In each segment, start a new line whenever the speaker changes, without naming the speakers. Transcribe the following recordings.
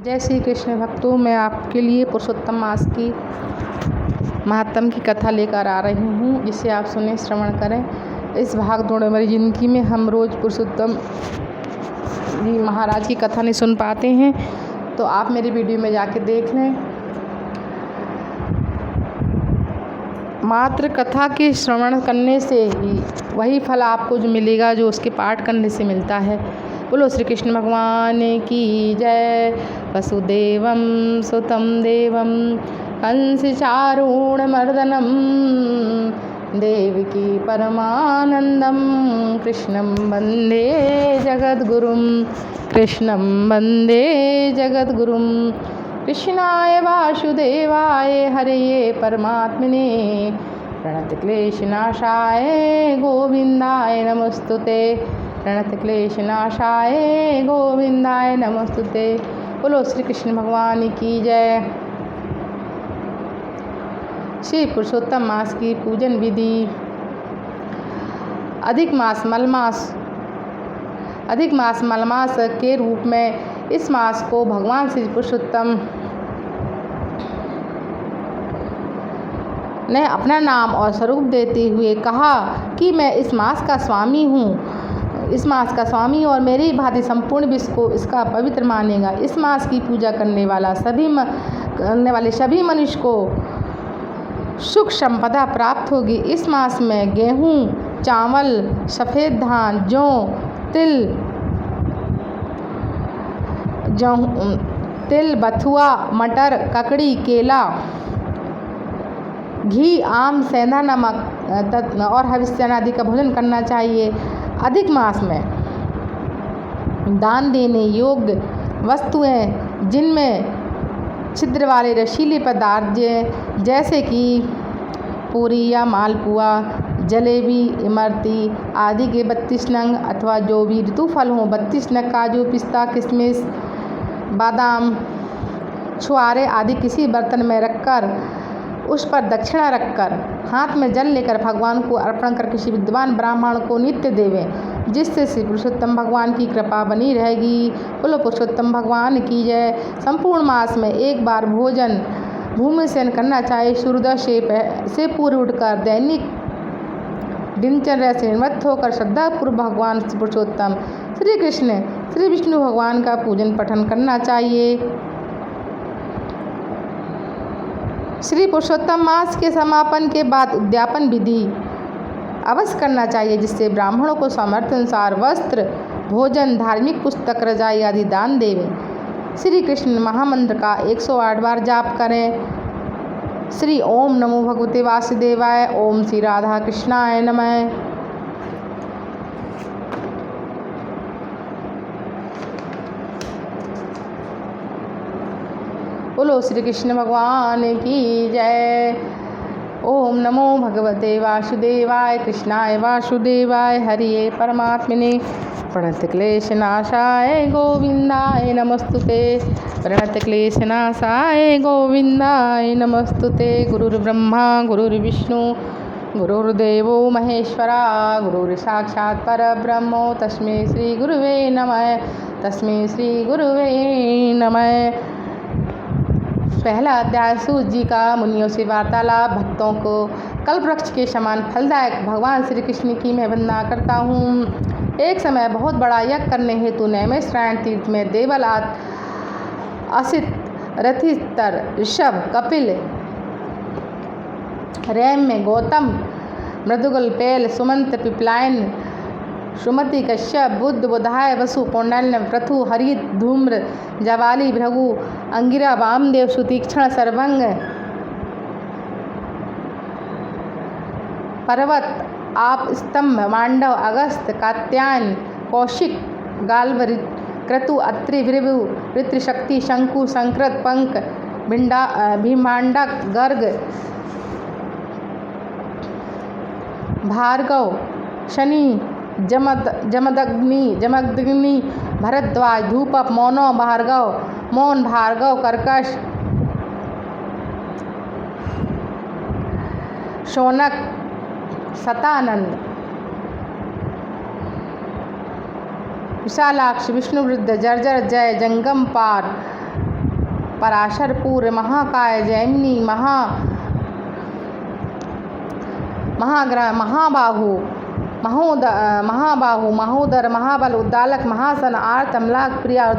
जय श्री कृष्ण भक्तों, मैं आपके लिए पुरुषोत्तम मास की महात्म की कथा लेकर आ रही हूँ, जिसे आप सुने श्रवण करें। इस भाग दौड़ भरी जिंदगी में हम रोज़ पुरुषोत्तम जी महाराज की कथा नहीं सुन पाते हैं, तो आप मेरी वीडियो में जाके देख लें। मात्र कथा के श्रवण करने से ही वही फल आपको जो मिलेगा जो उसके पाठ करने से मिलता है। बोलो श्री कृष्ण भगवान की जय। वसुदेवं सुतं देवं कंसचारूढमर्दनं देवकी परमानंदं कृष्णं वंदे जगद्गुरुं। कृष्णं वंदे जगद्गुरुं। कृष्णाय वासुदेवाय हरये परमात्मने प्रणतक्लेशनाशाय गोविंदाय नमस्तुते। प्रणतक्लेशनाशाय गोविंदाय नमस्तुते। बोलो श्री कृष्ण भगवान की जय। श्री पुरुषोत्तम मास की पूजन विधि। अधिक मास मलमास के रूप में इस मास को भगवान श्री पुरुषोत्तम ने अपना नाम और स्वरूप देते हुए कहा कि मैं इस मास का स्वामी हूँ। इस मास का स्वामी और मेरी भांति संपूर्ण विश्व को इसका पवित्र मानेगा। इस मास की पूजा करने वाले सभी मनुष्य को सुख संपदा प्राप्त होगी। इस मास में गेहूँ, चावल, सफ़ेद धान, तिल, बथुआ, मटर, ककड़ी, केला, घी, आम, सेंधा नमक और हविष्य आदि का भोजन करना चाहिए। अधिक मास में दान देने योग्य वस्तुएं जिनमें छिद्र वाले रसीले पदार्थ जैसे कि पूरी या मालपुआ, जलेबी, इमरती आदि के 32 नंग अथवा जो भी ऋतु फल हों 32 नंग, काजू, पिस्ता, किशमिश, बादाम, छुआरे आदि किसी बर्तन में रखकर उस पर दक्षिणा रखकर हाथ में जल लेकर भगवान को अर्पण कर किसी विद्वान ब्राह्मण को नित्य देवें, जिससे श्री पुरुषोत्तम भगवान की कृपा बनी रहेगी। बोलो पुरुषोत्तम भगवान की जय। संपूर्ण मास में एक बार भोजन भूमि शयन करना चाहिए। सूर्योदय से पूर्व उठकर दैनिक दिनचर्या से निवृत्त होकर श्रद्धापूर्वक भगवान श्री पुरुषोत्तम श्री कृष्ण श्री विष्णु भगवान का पूजन पठन करना चाहिए। श्री पुरुषोत्तम मास के समापन के बाद उद्यापन विधि अवश्य करना चाहिए, जिससे ब्राह्मणों को सामर्थ्य अनुसार वस्त्र, भोजन, धार्मिक पुस्तक, रजाई आदि दान देवें। श्री कृष्ण महामंत्र का 108 बार जाप करें। श्री ओम नमो भगवते वासुदेवाय। ओम श्री राधा कृष्णाय नमः। बोलो श्री कृष्ण भगवान की जय। ओम नमो भगवते वासुदेवाय। कृष्णाय वासुदेवाय हरिये परमात्मने प्रणतक्लेशनाशाय गोविंदाय नमस्तुते। प्रणतक्लेशनाशाय गोविंदाय नमस्तुते। गुरुर्ब्रह्मा गुरुर्विष्णु गुरुर्देवो महेश्वरा गुरुर्साक्षात् परब्रह्म तस्मै श्री गुरुवे नमः। तस्मै श्री गुरुवे नमः। पहला अध्याय सूत जी का मुनियों से वार्तालाप। भक्तों को कल्पवृक्ष के समान फलदायक भगवान श्री कृष्ण की मैं वंदना करता हूँ। एक समय बहुत बड़ा यज्ञ करने हेतु नैमिषारण्य तीर्थ में देवल, असित, रथिस्तर, ऋषभ, कपिल, रैम में गौतम, मृदुगल, पेल, सुमंत, पिपलायन, सुमति, कश्यप, बुद्ध, बुधाय, वसु, कौंडल्य, पृथु, हरित, धूम्र, जवाली, भृगु, अंगिरा, वामदेव, सुतीक्ष्ण, सर्वंग, पर्वत, आप, स्तंभ, मांडव, अगस्त, कात्यायन, कौशिक, गाल्व, क्रतु, अत्रि, भृगु, वृत्रशक्ति, शंकु, संकृत, पंक, भीमांडक, गर्ग, भार्गव, शनि, जमदग्नि, भरद्वाज, धूपप, मौन, भार्गव, कर्कश, शौनक, शतानंद, विशालाक्ष, विष्णुवृद्ध, जर्जर, जय, जंगम पार, पराशर पूर्व महाकाय जैमिनी महाबाहु महोदर महाबल उद्दालक महासन आर्त अमलाक प्रिया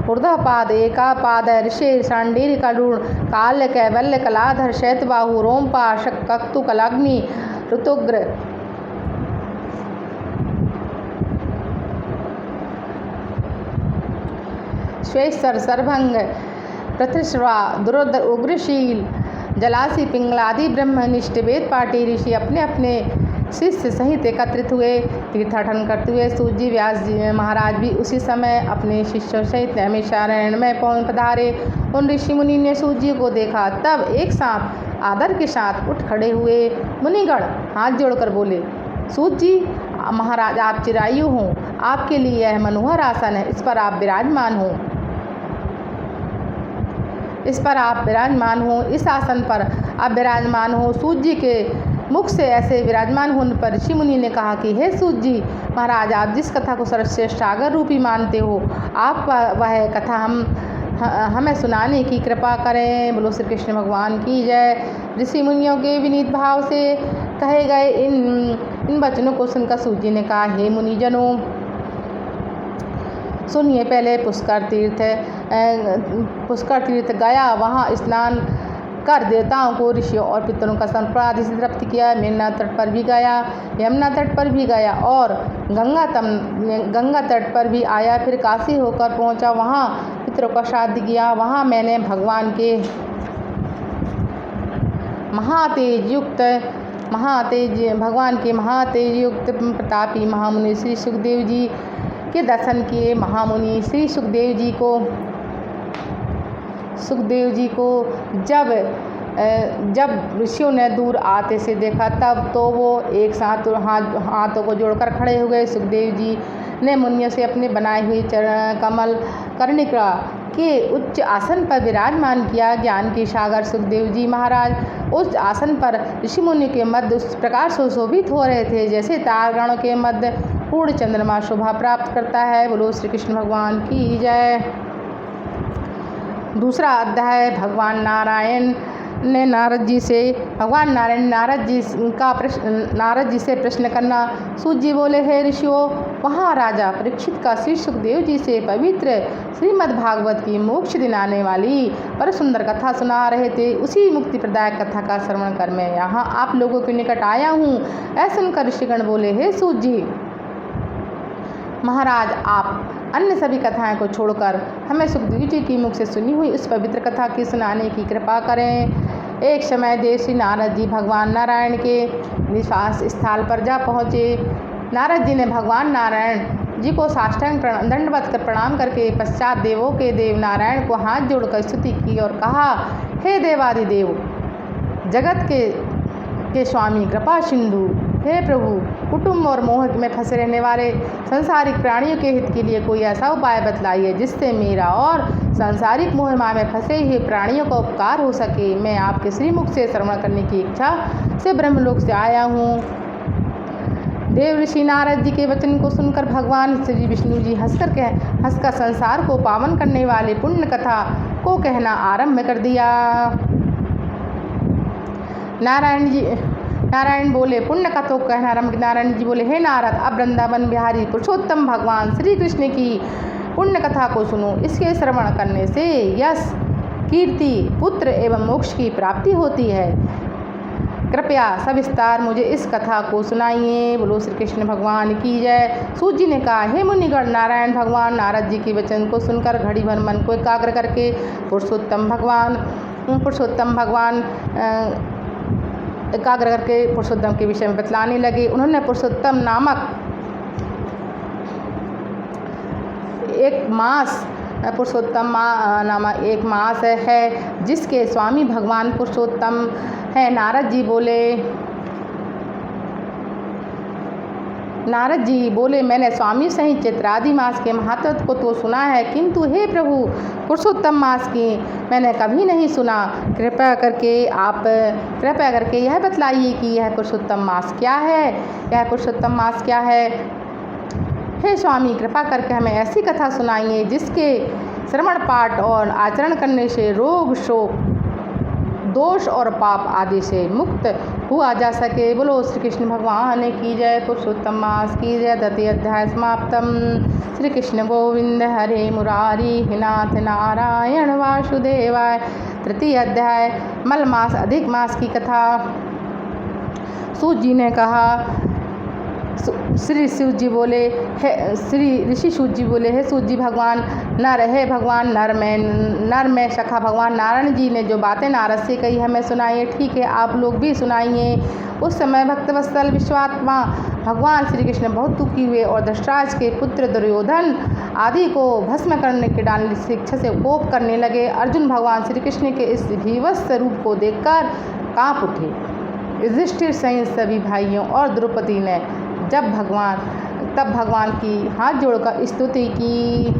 ऊर्ध्वपाद एकापाद ऋषि शांडीर करूण काल्य कैवल्य कलाधर शैतबाहु रोमपा कक्तु कलाग्नि ऋतुग्र श्वेश्वर सर्वभंग प्रतिश्रवा दुरोदर उग्रशील जलासी पिंगलादि ब्रह्मनिष्ठ वेद पाटी ऋषि अपने अपने शिष्य सहित एकत्रित हुए। तीर्थाटन करते हुए सूत जी व्यास जी महाराज भी उसी समय अपने शिष्यों सहित नैमिषारण्य में पधारे। उन ऋषि मुनि ने सूत जी को देखा, तब एक साथ आदर के साथ उठ खड़े हुए। मुनिगण हाथ जोड़कर बोले, सूत जी महाराज आप चिरायु हों, आपके लिए यह मनोहर आसन है, इस पर आप विराजमान हों। इस आसन पर आप विराजमान हो। सूत जी के मुख से ऐसे विराजमान होने पर ऋषि मुनि ने कहा कि हे सूत जी महाराज, आप जिस कथा को सर्वश्रेष्ठ सागर रूपी मानते हो, आप वह कथा हमें सुनाने की कृपा करें। बोलो श्री कृष्ण भगवान की जय। ऋषि मुनियों के विनीत भाव से कहे गए इन वचनों को सुनकर सूत जी ने कहा, हे मुनिजनों सुनिए, पहले पुष्कर तीर्थ गया, वहाँ स्नान कर देवताओं को ऋषियों और पितरों का संप्राद से तृप्त किया। मेघना तट पर भी गया, यमुना तट पर भी गया और गंगा तट पर भी आया। फिर काशी होकर पहुँचा, वहाँ पितरों का श्राद्ध किया। वहाँ मैंने भगवान के महातेज युक्त प्रतापी महामुनि श्री सुखदेव जी के दर्शन किए। महामुनि श्री सुखदेव जी को जब ऋषियों ने दूर आते से देखा, तब तो वो एक साथ हाथों को जोड़कर खड़े हो गए। सुखदेव जी ने मुनियों से अपने बनाए हुए कमल कर्णिका के उच्च आसन पर विराजमान किया। ज्ञान के सागर सुखदेव जी महाराज उस आसन पर ऋषि मुनि के मध्य उस प्रकार सुशोभित हो रहे थे, जैसे तारागणों के मध्य पूर्ण चंद्रमा शोभा प्राप्त करता है। बोलो श्री कृष्ण भगवान की जय। दूसरा अध्याय भगवान नारायण नारद जी से प्रश्न करना। सूत जी बोले, हे ऋषियों, वहाँ राजा परीक्षित का श्री सुखदेव जी से पवित्र श्रीमद् भागवत की मोक्ष दिलाने वाली पर सुंदर कथा सुना रहे थे। उसी मुक्ति प्रदायक कथा का श्रवण कर मैं यहाँ आप लोगों के निकट आया हूँ। ऐसा सुनकर ऋषिगण बोले, हे सूत जी महाराज, आप अन्य सभी कथाएं को छोड़कर हमें सुखदेव जी की मुख से सुनी हुई उस पवित्र कथा की सुनाने की कृपा करें। एक समय देव श्री नारद जी भगवान नारायण के निवास स्थल पर जा पहुँचे। नारद जी ने भगवान नारायण जी को साष्टांग दंडवत कर प्रणाम करके पश्चात देवों के देव नारायण को हाथ जोड़कर स्तुति की और कहा, हे देवादिदेव, जगत के स्वामी कृपा सिंधु, हे प्रभु, कुटुंब और मोह में फंसे रहने वाले संसारिक प्राणियों के हित के लिए कोई ऐसा उपाय बतलाइए जिससे मेरा और सांसारिक मोह माया में फंसे हुए प्राणियों का उपकार हो सके। मैं आपके श्रीमुख से श्रवण करने की इच्छा से ब्रह्मलोक से आया हूँ। देव ऋषि नारद जी के वचन को सुनकर भगवान श्री विष्णु जी हंसकर संसार को पावन करने वाले पुण्य कथा को कहना आरंभ कर दिया। नारायण बोले, पुण्य कथों को कहना आरंभ। नारायण जी बोले, हे नारद, अब वृंदावन बिहारी पुरुषोत्तम भगवान श्री कृष्ण की पुण्य कथा को सुनो। इसके श्रवण करने से यश, कीर्ति, पुत्र एवं मोक्ष की प्राप्ति होती है। कृपया सविस्तार मुझे इस कथा को सुनाइए। बोलो श्री कृष्ण भगवान की जय। सूत जी ने कहा, हे मुनिगण, नारायण भगवान नारद जी के वचन को सुनकर घड़ी भर मन को एकाग्र करके पुरुषोत्तम भगवान एकाग्र करके पुरुषोत्तम के विषय में बतलाने लगे। उन्होंने पुरुषोत्तम नामक एक मास है जिसके स्वामी भगवान पुरुषोत्तम है। नारद जी बोले, मैंने स्वामी सहित चैत्रादि मास के महत्व को तो सुना है, किंतु हे प्रभु, पुरुषोत्तम मास की मैंने कभी नहीं सुना। कृपया करके यह बतलाइए कि यह पुरुषोत्तम मास क्या है। हे स्वामी, कृपा करके हमें ऐसी कथा सुनाइए श्रवण पाठ और आचरण करने से रोग शोक दोष और पाप आदि से मुक्त हुआ जा सके। बोलो श्री कृष्ण भगवान की जय। पुरुषोत्तम मास की जय। द्वितीय अध्याय समाप्तम। श्री कृष्ण गोविंद हरे मुरारी हे नाथ नारायण वासुदेवाय। तृतीय अध्याय मलमास अधिक मास की कथा। सूत जी ने कहा, श्री शिव जी बोले, हे श्री ऋषि सूत जी बोले, हे सूत जी भगवान नर है, भगवान नर में सखा भगवान नारायण जी ने जो बातें नारद से कही हमें सुनाइए। ठीक है, आप लोग भी सुनाइए। उस समय भक्तवत्सल विश्वात्मा भगवान श्री कृष्ण बहुत दुखी हुए और धृतराज के पुत्र दुर्योधन आदि को भस्म करने के डालने की इच्छा से कोप करने लगे। अर्जुन भगवान श्री कृष्ण के इस भीभत्स रूप को देखकर काँप उठे। युधिष्ठिर सहित सभी भाइयों और द्रौपदी ने तब भगवान की हाथ जोड़कर स्तुति की।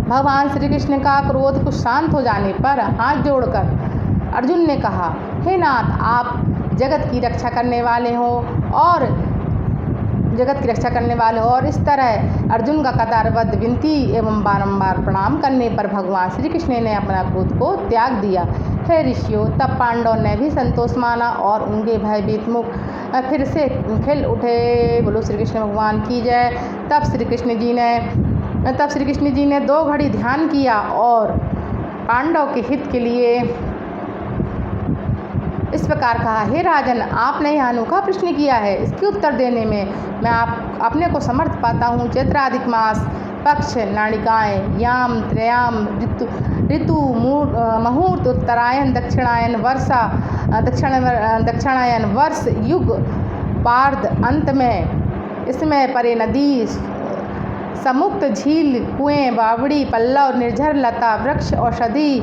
भगवान श्री कृष्ण का क्रोध कुछ शांत हो जाने पर हाथ जोड़कर अर्जुन ने कहा, हे नाथ, आप जगत की रक्षा करने वाले हो और इस तरह अर्जुन का कतारबद्ध विनती एवं बारंबार प्रणाम करने पर भगवान श्री कृष्ण ने अपना क्रोध को त्याग दिया। हे ऋषियों, तब पांडवों ने भी संतोष माना और उनके भयभीत मुख फिर से खिल उठे। बोलो श्री कृष्ण भगवान की जय। तब श्री कृष्ण जी ने 2 घड़ी ध्यान किया और पांडव के हित के लिए इस प्रकार कहा, हे राजन, आपने यह अनोखा प्रश्न किया है। इसके उत्तर देने में मैं अपने को समर्थ पाता हूँ। चैत्राधिक मास, पक्ष, नाणिकाएँ, याम, त्रयाम, ऋतु, मुहूर्त, उत्तरायण, दक्षिणायन, वर्ष, युग, पार्ध, अंत में इसमें परे नदी, समुक्त, झील, कुएं, बावड़ी, पल्लव, निर्झर, लता, वृक्ष, औषधि,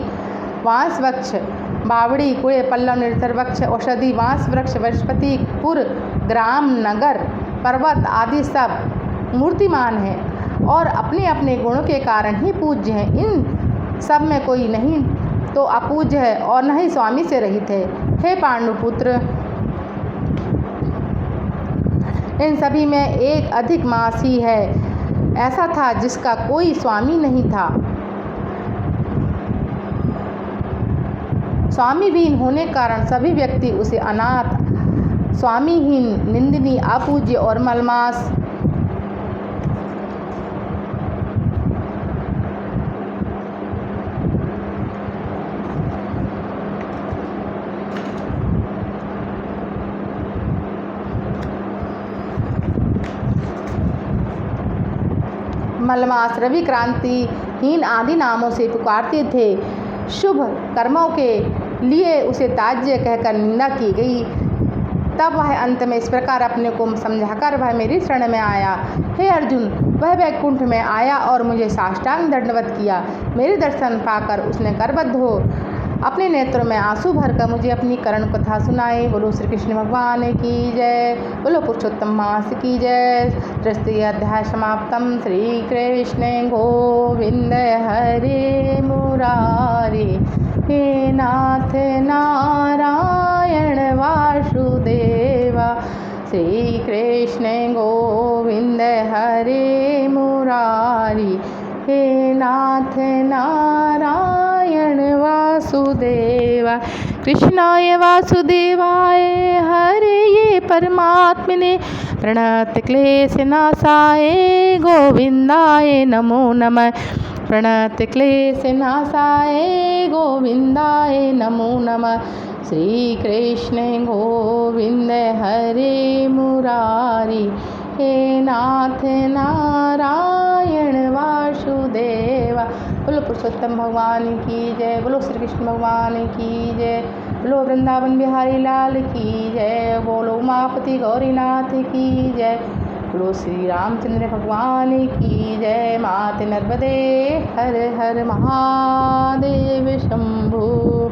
बांस वृक्ष, बावड़ी, कुएं, पल्लव, निर्झर वृक्ष, औषधि, बांस वृक्ष, वनस्पति, पुर, ग्राम, नगर, पर्वत आदि सब मूर्तिमान हैं और अपने अपने गुणों के कारण ही पूज्य हैं। इन सब में कोई नहीं तो अपूज्य है और न ही स्वामी से रहित है। हे पांडुपुत्र, इन सभी में एक अधिक मास ही है, ऐसा था जिसका कोई स्वामी नहीं था। स्वामीहीन होने के कारण सभी व्यक्ति उसे अनाथ, स्वामीहीन, निंदनीय, अपूज्य और मलमास रवि क्रांतिहीन आदि नामों से पुकारते थे। शुभ कर्मों के लिए उसे त्याज्य कहकर निंदा की गई। तब वह अंत में इस प्रकार अपने को समझाकर वह मेरी शरण में आया। हे अर्जुन, वह वैकुंठ में आया और मुझे साष्टांग दंडवत किया। मेरे दर्शन पाकर उसने करबद्ध हो अपने नेत्रों में आंसू भरकर मुझे अपनी करुण कथा सुनाई। बोलो श्री कृष्ण भगवान की जय। बोलो पुरुषोत्तम मास की जय। तृतीय अध्याय समाप्तम। श्री कृष्ण गोविंद हरे मुरारी हे नाथ नारायण वासुदेवा। श्री कृष्ण गोविंद हरे मुरारी हे नाथ नारायण वासुदेवा। कृष्णाय वासुदेवाय हरे ये परमात्मने प्रणत क्लेश नाशाय गोविंदाय नमो नमः। प्रणत क्लेश नाशाय गोविंदाय नमो नमः। श्री कृष्ण गोविंद हरे मुरारी हे नाथ नारायण वासुदेवा। बोलो पुरुषोत्तम भगवान की जय। बोलो श्री कृष्ण भगवान की जय। बोलो वृंदावन बिहारी लाल की जय। बोलो उमापति गौरीनाथ की जय। बोलो श्री रामचंद्र भगवान की जय। माते नर्मदे हर हर महादेव शंभु।